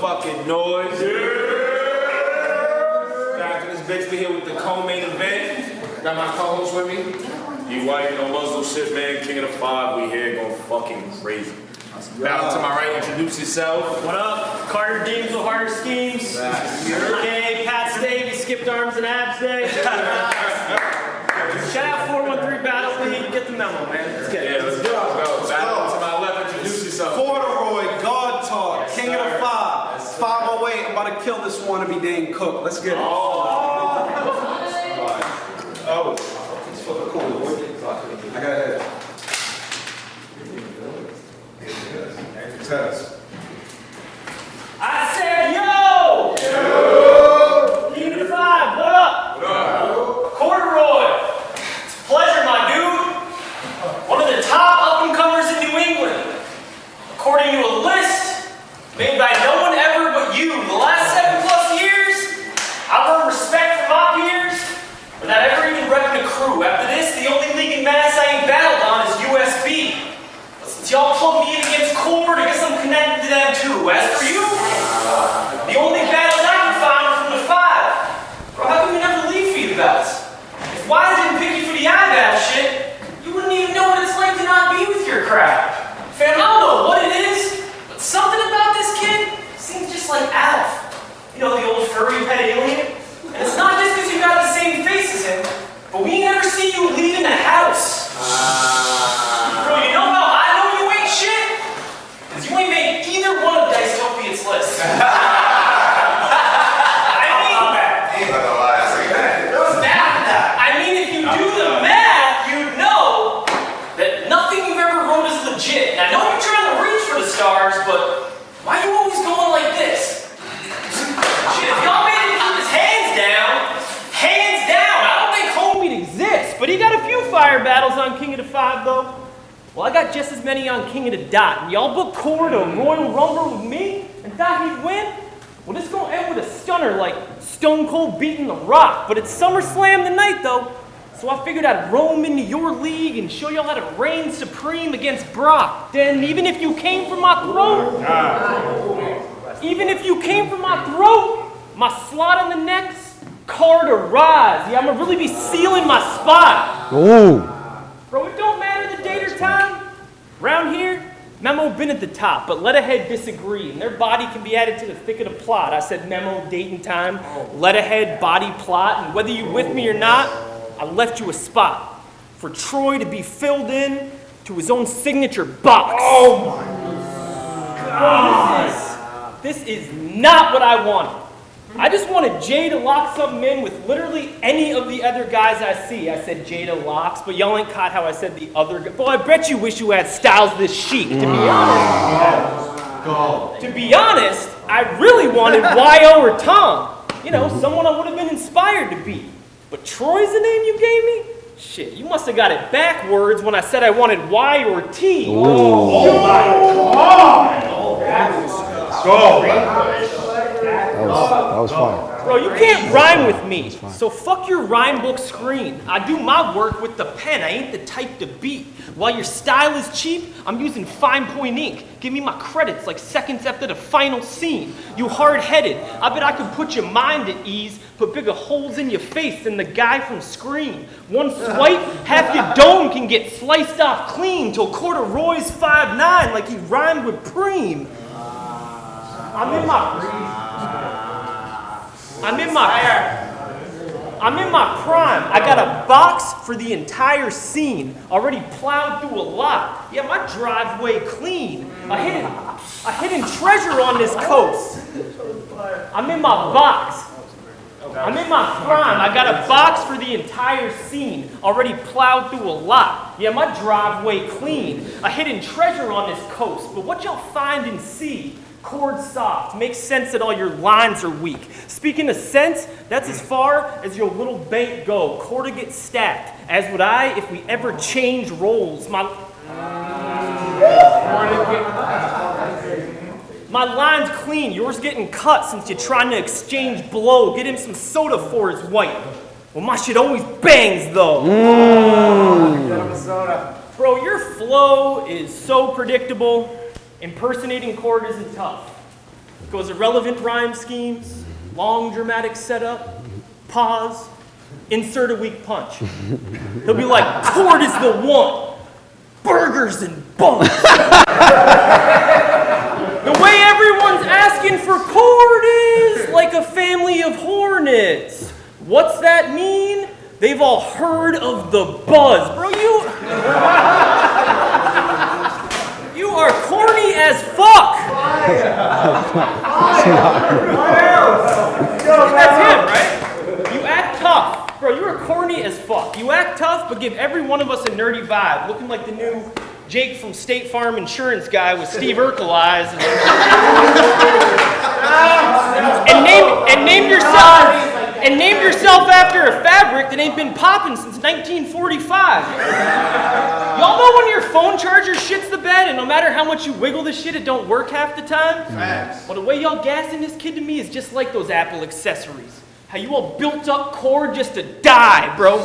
motherfucking noise. Back to this bitch, we here with the co-main event. Got my co-host with me. You white, no muzzle shit, man. King of the five, we here going fucking crazy. Back to my right, introduce yourself. What up? Carter Deems with Harder Schemes. Okay, Pat Stay, we skipped arms and abs day. Shout out 413 Battle League. Get the memo, man. Let's get it. Yeah, let's go. Back to my left, introduce yourself. Corduroy, God Talk, King of the Five, 508, I'm about to kill this wannabe Dane Cook. Let's get it. Oh. It's fucking cool. I got it. Test. I said, yo! Yo! King of the Five, what up? What up? Corduroy. It's a pleasure, my dude. One of the top up-and-comers in New England. According to a list made by no one ever but you, the last 7+ years, I've earned respect from my peers without ever even repping a crew. After this, the only league in Mass I ain't battled on is USB. But since y'all plugged me in against Cord, I guess I'm connected to them too. As for you, the only battles I can find are from the 5. Bro, how come you never leave feedbacks? If Wise didn't pick you for the ibattle shit, you wouldn't even know what it's like to not be with your crowd. Fam, I don't know what it is, but something about this kid seems just like Alf. You know, the old furry pet alien? And it's not just because you got the same face as him, but we ain't never seen you leaving the house. Bro, you know how I know you ain't shit? Because you ain't made either one of Dystopia's lists. I mean, if you do the math, you'd know that nothing you've ever wrote is legit. And I know you're trying to reach for the stars, but why are you always going like this? Shit, if y'all made him keep his hands down, I don't think homie exists. But he got a few fire battles on King of the Five, though. Well, I got just as many on King of the Dot. And y'all book Cord or Royal Rumble with me and thought he'd win? Well, this gonna end with a stunner like Stone Cold beating The Rock. But it's SummerSlam tonight, though. So I figured I'd roam into your league and show y'all how to reign supreme against Brock. Then even if you came for my throat, my slot in the next card or rise. Yeah, I'm gonna really be sealing my spot. Ooh. Bro, it don't matter the date or time. Round here, Memo been at the top, but let ahead disagree, and their body can be added to the thick of the plot. I said Memo, date and time, let ahead, body, plot, and whether you with me or not, I left you a spot for Troy to be filled in to his own signature box. Oh my God. This is not what I wanted. I just wanted Jay to lock something in with literally any of the other guys I see. I said Jay to locks, but y'all ain't caught how I said the other guy. Boy, I bet you wish you had styles this chic, to be honest. To be honest, I really wanted Y.O. or Tom. You know, someone I would have been inspired to be. But Troy's the name you gave me? Shit, you must have got it backwards when I said I wanted Y or T. Oh my God! That was fine. Bro, you can't rhyme with me, so fuck your rhyme book screen. I do my work with the pen, I ain't the type to beat. While your style is cheap, I'm using fine point ink. Give me my credits like seconds after the final scene. You hard-headed, I bet I could put your mind at ease, put bigger holes in your face than the guy from Scream. One swipe, half your dome can get sliced off clean till Corduroy's 5'9" like he rhymed with Preem. I'm in my prime. I got a box for the entire scene. Already plowed through a lot. Yeah, my driveway clean. A hidden treasure on this coast. I'm in my box. I'm in my prime. I got a box for the entire scene. Already plowed through a lot. Yeah, my driveway clean. A hidden treasure on this coast. But what y'all find and see? Chord soft, makes sense that all your lines are weak. Speaking of sense, that's as far as your little bank go. Chord to get stacked, as would I if we ever change roles. My line's clean, yours getting cut since you're trying to exchange blow. Get him some soda for his white. Well, my shit always bangs though. Bro, your flow is so predictable. Impersonating Cord isn't tough. Goes irrelevant rhyme schemes, long dramatic setup, pause, insert a weak punch. He'll be like, Cord is the one, burgers and buns. The way everyone's asking for Cord is like a family of hornets. What's that mean? They've all heard of the buzz. Bro, you are corny as fuck. That's him, right? You act tough. Bro, you are corny as fuck. You act tough, but give every one of us a nerdy vibe, looking like the new Jake from State Farm Insurance guy with Steve Urkel eyes. And named yourself after a fabric that ain't been popping since 1945. Y'all know when your phone charger shits the bed and no matter how much you wiggle the shit, it don't work half the time? Facts. Well, the way y'all gassing this kid to me is just like those Apple accessories. How you all built up Cord just to die, bro.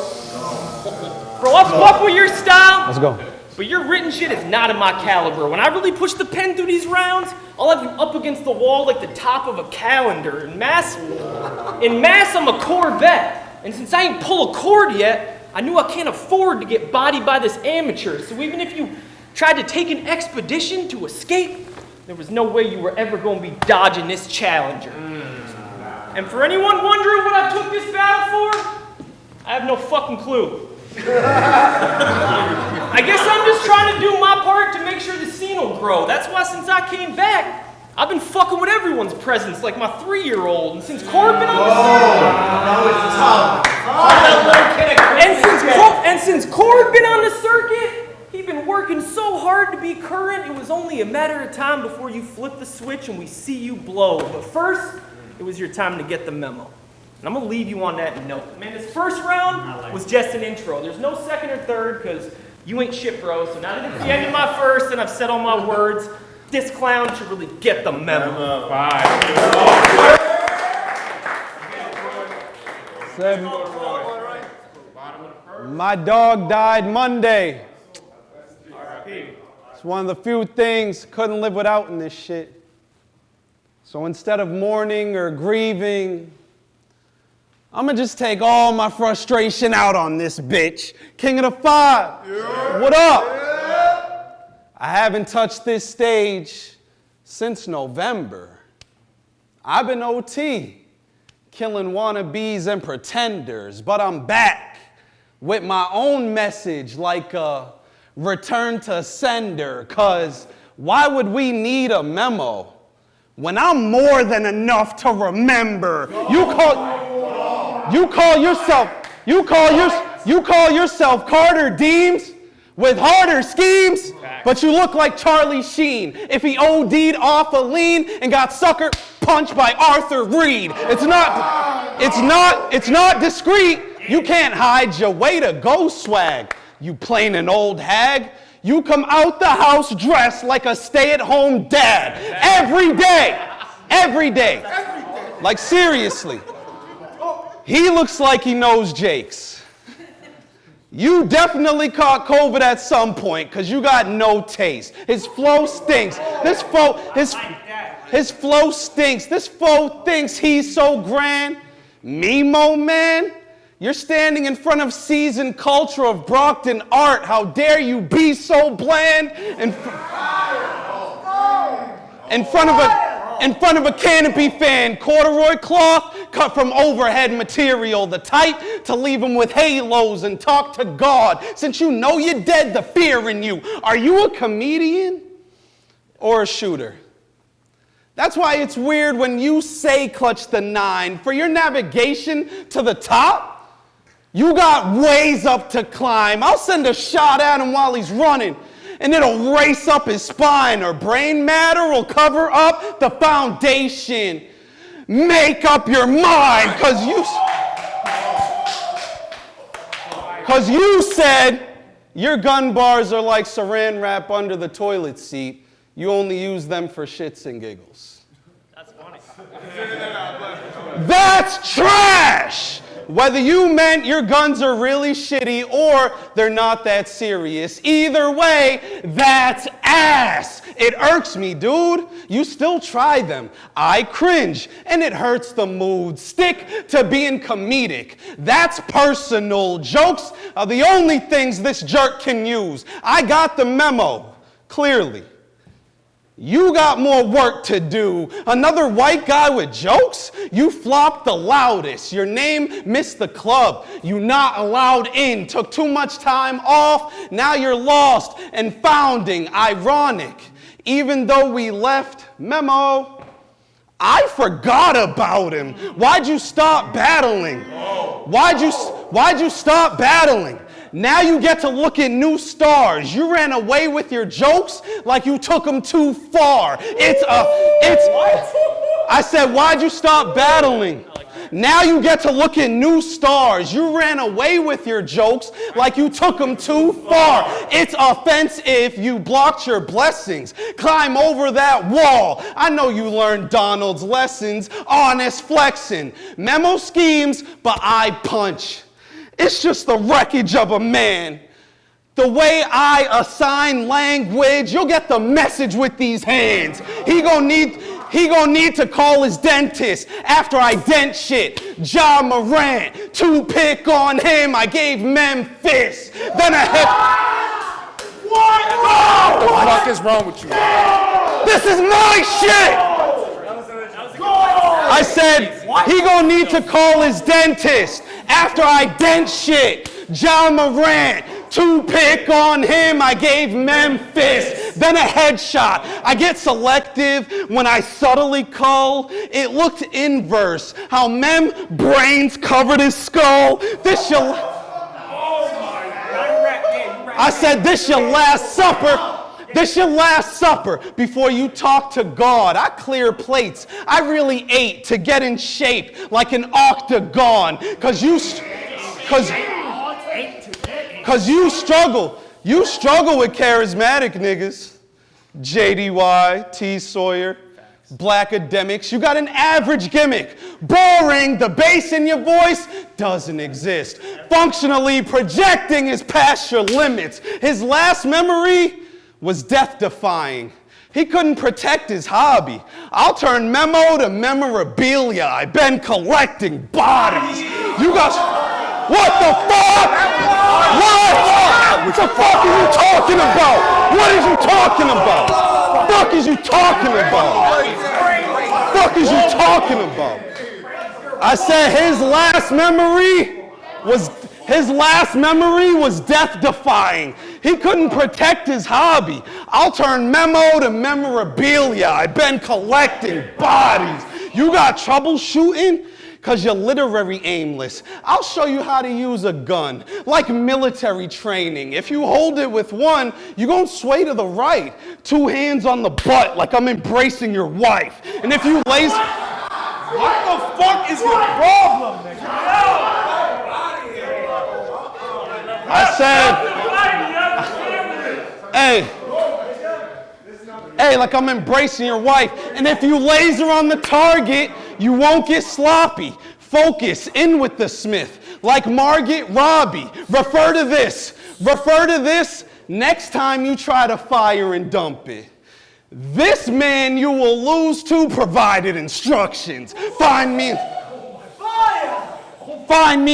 Bro, I'll fuck with your style. Let's go. But your written shit is not in my caliber. When I really push the pen through these rounds, I'll have you up against the wall like the top of a calendar. In mass, I'm a Corvette. And since I ain't pull a cord yet, I knew I can't afford to get bodied by this amateur. So even if you tried to take an expedition to escape, there was no way you were ever going to be dodging this challenger. And for anyone wondering what I took this battle for, I have no fucking clue. I guess I'm just trying to do my part to make sure the scene will grow. That's why since I came back, I've been fucking with everyone's presents, like my 3-year-old. And since Cord been on the since Cord been on the circuit, he's been working so hard to be current. It was only a matter of time before you flip the switch and we see you blow. But first, it was your time to get the memo. And I'm going to leave you on that note. Man, this first round was just an intro. There's no second or third because you ain't shit, bro. So now that it's the end of my first and I've said all my words, this clown should really get the memo. My dog died Monday. It's one of the few things couldn't live without in this shit. So instead of mourning or grieving, I'm gonna just take all my frustration out on this bitch. King of the Five, what up? I haven't touched this stage since November. I've been OT, killing wannabes and pretenders, but I'm back with my own message like a return to sender, cause why would we need a memo when I'm more than enough to remember? You call yourself Carter Deems with harder schemes, but you look like Charlie Sheen if he OD'd off a lean and got sucker punched by Arthur Reed. It's not discreet. You can't hide your way to go swag. You plain an old hag. You come out the house dressed like a stay-at-home dad every day. Like seriously. He looks like he knows Jake's. You definitely caught COVID at some point because you got no taste. His flow stinks. His flow stinks. This foe thinks he's so grand. Memo, man, you're standing in front of seasoned culture of Brockton art. How dare you be so bland? In front of a canopy fan, corduroy cloth cut from overhead material, the type to leave him with halos and talk to God. Since you know you're dead, the fear in you. Are you a comedian or a shooter? That's why it's weird when you say clutch the 9. For your navigation to the top, you got ways up to climb. I'll send a shot at him while he's running, and it'll race up his spine, or brain matter will cover up the foundation. Make up your mind, cause you said your gun bars are like saran wrap under the toilet seat. You only use them for shits and giggles. That's funny. That's trash! Whether you meant your guns are really shitty or they're not that serious. Either way, that's ass. It irks me, dude. You still try them. I cringe, and it hurts the mood. Stick to being comedic. That's personal. Jokes are the only things this jerk can use. I got the memo, clearly. You got more work to do. Another white guy with jokes? You flopped the loudest. Your name missed the club. You not allowed in. Took too much time off. Now you're lost and founding. Ironic. Even though we left Memo, I forgot about him. Why'd you stop battling? Why'd you stop battling? Now you get to look at new stars. You ran away with your jokes like you took them too far. I said, why'd you stop battling? Now you get to look at new stars. You ran away with your jokes like you took them too far. It's offensive. You blocked your blessings. Climb over that wall. I know you learned Donald's lessons. Honest flexing. Memo schemes, but I punch. It's just the wreckage of a man. The way I assign language, you'll get the message with these hands. He gonna need to call his dentist after I dent shit. Ja Morant, 2 pick on him. I gave Memphis. Then I hit. What the fuck is wrong with you? This is my shit. I said he gonna need to call his dentist after I dent shit. Ja Morant, 2 pick on him. I gave Memphis. Then a headshot. I get selective when I subtly cull. It looked inverse. How Mem brains covered his skull. I said this your last supper. This your last supper before you talk to God. I clear plates. I really ate to get in shape like an octagon. Cause you struggle. You struggle with charismatic niggas. JDY, T Sawyer, black academics. You got an average gimmick. Boring. The bass in your voice doesn't exist. Functionally projecting is past your limits. His last memory was death-defying. He couldn't protect his hobby. I'll turn Memo to memorabilia. I've been collecting bodies. You guys, what the fuck? What the fuck are you talking about? What is you talking about? Fuck is you talking about? Fuck is you talking about? I said his last memory was death-defying. He couldn't protect his hobby. I'll turn Memo to memorabilia. I've been collecting bodies. You got trouble shooting? Cause you're literary aimless. I'll show you how to use a gun, like military training. If you hold it with one, you're gonna sway to the right. 2 hands on the butt, like I'm embracing your wife. And if you lace... What the fuck is your problem, nigga? I said, hey, like I'm embracing your wife. And if you laser on the target, you won't get sloppy. Focus in with the Smith, like Margaret Robbie. Refer to this next time you try to fire and dump it. This man you will lose to provided instructions. Find me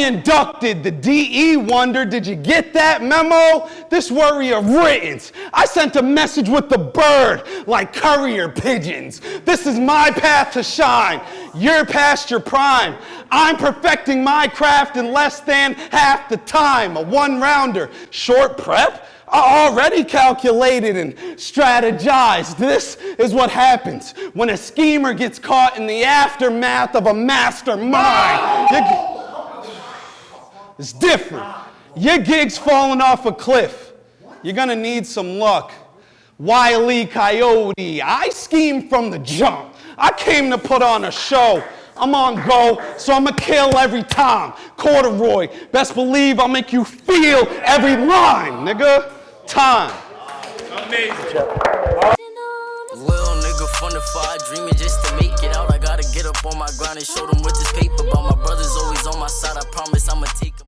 inducted. The DE wondered, did you get that memo? This worrier writtens. I sent a message with the bird like courier pigeons. This is my path to shine. You're past your prime. I'm perfecting my craft in less than half the time. A 1-rounder. Short prep? I already calculated and strategized. This is what happens when a schemer gets caught in the aftermath of a mastermind. It's different. Your gig's falling off a cliff. You're gonna need some luck. Wile E. Coyote, I schemed from the jump. I came to put on a show. I'm on go, so I'ma kill every time. Corduroy, best believe I'll make you feel every line, nigga. Time. Amazing. Little nigga from the fire, dreaming just to make it out. I gotta get up on my grind and show them what this paper about. My brother's always on my side. I